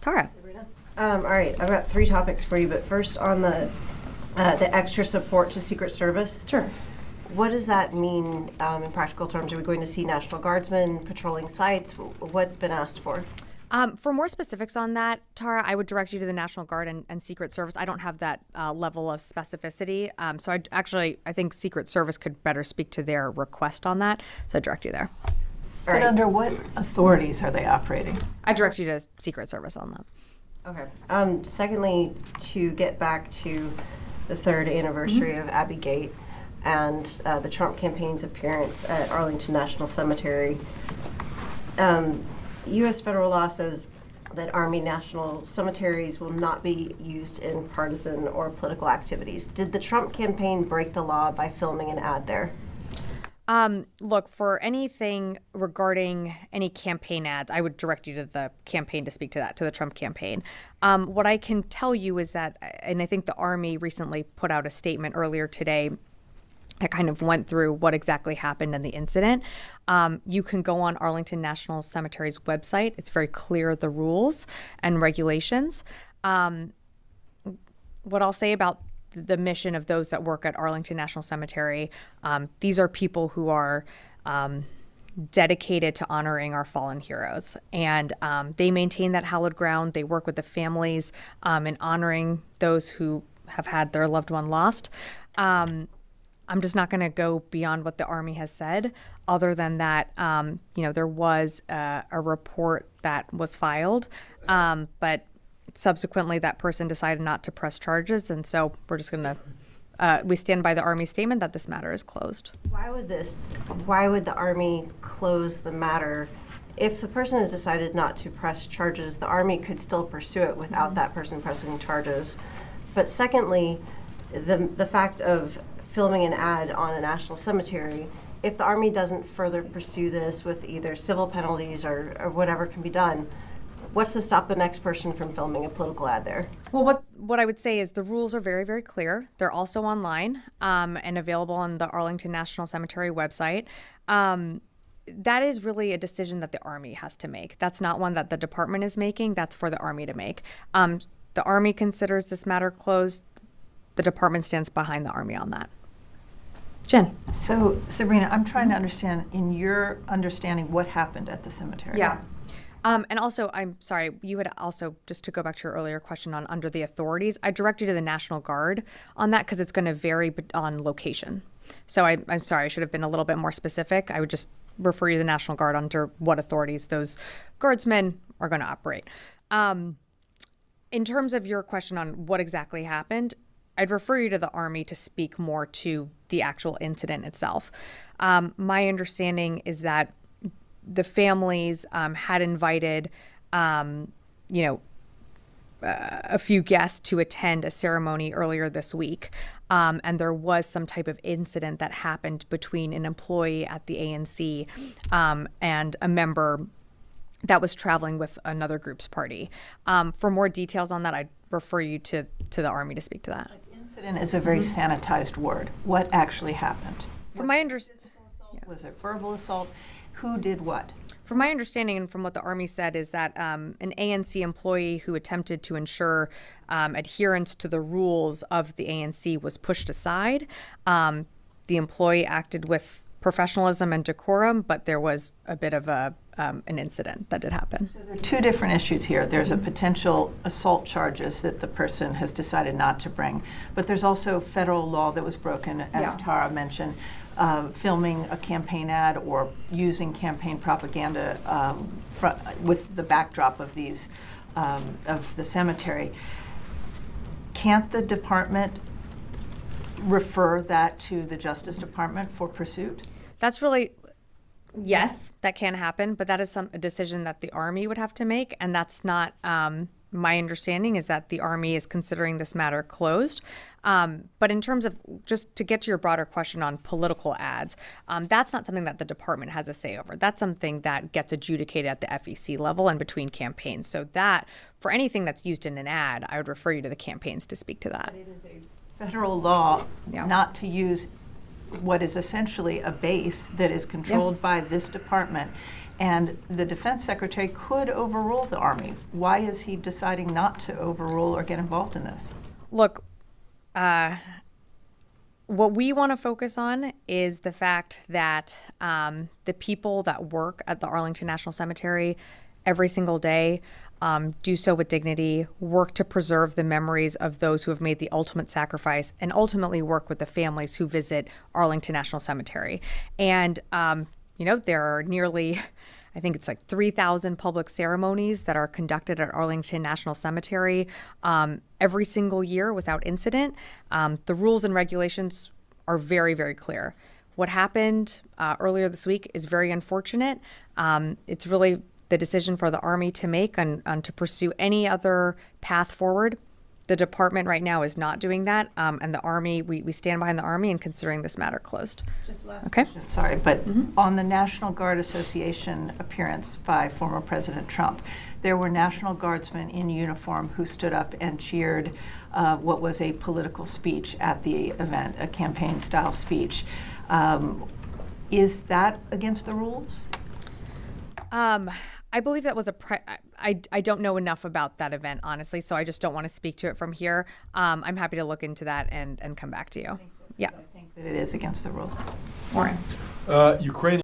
Tara. All right, I've got 3 topics for you, but first on the extra support to Secret Service. Sure. What does that mean in practical terms? Are we going to see National Guardsmen patrolling sites? What's been asked for? For more specifics on that, Tara, I would direct you to the National Guard and Secret Service. I don't have that level of specificity. So I think Secret Service could better speak to their request on that. So I direct you there. But under what authorities are they operating? I direct you to Secret Service on that. Okay. Secondly, to get back to the 3rd anniversary of Abbey Gate and the Trump campaign's appearance at Arlington National Cemetery, U.S. federal law says that Army national cemeteries will not be used in partisan or political activities. Did the Trump campaign break the law by filming an ad there? Look, for anything regarding any campaign ads, I would direct you to the campaign to speak to that, to the Trump campaign. What I can tell you is that, and I think the Army recently put out a statement earlier today that kind of went through what exactly happened in the incident. You can go on Arlington National Cemetery's website. It's very clear, the rules and regulations. What I'll say about the mission of those that work at Arlington National Cemetery, these are people who are dedicated to honoring our fallen heroes. And they maintain that hallowed ground. They work with the families in honoring those who have had their loved one lost. I'm just not going to go beyond what the Army has said, other than that, there was a report that was filed, but subsequently that person decided not to press charges. And so we're just going to, we stand by the Army statement that this matter is closed. Why would the Army close the matter? If the person has decided not to press charges, the Army could still pursue it without that person pressing charges. But secondly, the fact of filming an ad on a national cemetery, if the Army doesn't further pursue this with either civil penalties or whatever can be done, what's to stop the next person from filming a political ad there? Well, what I would say is the rules are very, very clear. They're also online and available on the Arlington National Cemetery website. That is really a decision that the Army has to make. That's not one that the department is making. That's for the Army to make. The Army considers this matter closed. The department stands behind the Army on that. Jen. So, Sabrina, I'm trying to understand, in your understanding, what happened at the cemetery. Yeah. And also, I'm sorry, you had also, just to go back to your earlier question on under the authorities, I direct you to the National Guard on that because it's going to vary on location. So I'm sorry, I should have been a little bit more specific. I would just refer you to the National Guard under what authorities those guardsmen are going to operate. In terms of your question on what exactly happened, I'd refer you to the Army to speak more to the actual incident itself. My understanding is that the families had invited, a few guests to attend a ceremony earlier this week. And there was some type of incident that happened between an employee at the ANC and a member that was traveling with another group's party. For more details on that, I'd refer you to the Army to speak to that. Incident is a very sanitized word. What actually happened? From my understanding, was it verbal assault? Who did what? From my understanding and from what the Army said is that an ANC employee who attempted to ensure adherence to the rules of the ANC was pushed aside. The employee acted with professionalism and decorum, but there was a bit of an incident that did happen. So there are 2 different issues here. There's a potential assault charges that the person has decided not to bring, but there's also federal law that was broken, as Tara mentioned, filming a campaign ad or using campaign propaganda with the backdrop of these of the cemetery. Can't the department refer that to the Justice Department for pursuit? That's really, yes, that can happen, but that is a decision that the Army would have to make, and that's not my understanding is that the Army is considering this matter closed. But in terms of, just to get to your broader question on political ads, that's not something that the department has a say over. That's something that gets adjudicated at the FEC level and between campaigns. So that, for anything that's used in an ad, I would refer you to the campaigns to speak to that. It is a federal law not to use what is essentially a base that is controlled by this department And the defense secretary could overrule the Army. Why is he deciding not to overrule or get involved in this? Look, what we want to focus on is the fact that the people that work at the Arlington National Cemetery every single day do so with dignity, work to preserve the memories of those who have made the ultimate sacrifice, and ultimately work with the families who visit Arlington National Cemetery. And, there are nearly, I think it's like 3,000 public ceremonies that are conducted at Arlington National Cemetery every single year without incident. The rules and regulations are very, very clear. What happened earlier this week is very unfortunate. It's really the decision for the Army to make on to pursue any other path forward. The department right now is not doing that, and the Army, we stand behind the Army in considering this matter closed. Just last question, sorry, but on the National Guard Association appearance by former President Trump, there were National Guardsmen in uniform who stood up and cheered what was a political speech at the event, a campaign-style speech. Is that against the rules? I believe that was I don't know enough about that event, honestly, so I just don't want to speak to it from here. I'm happy to look into that and come back to you. I think so, I think that it is against the rules. Warren. Ukraine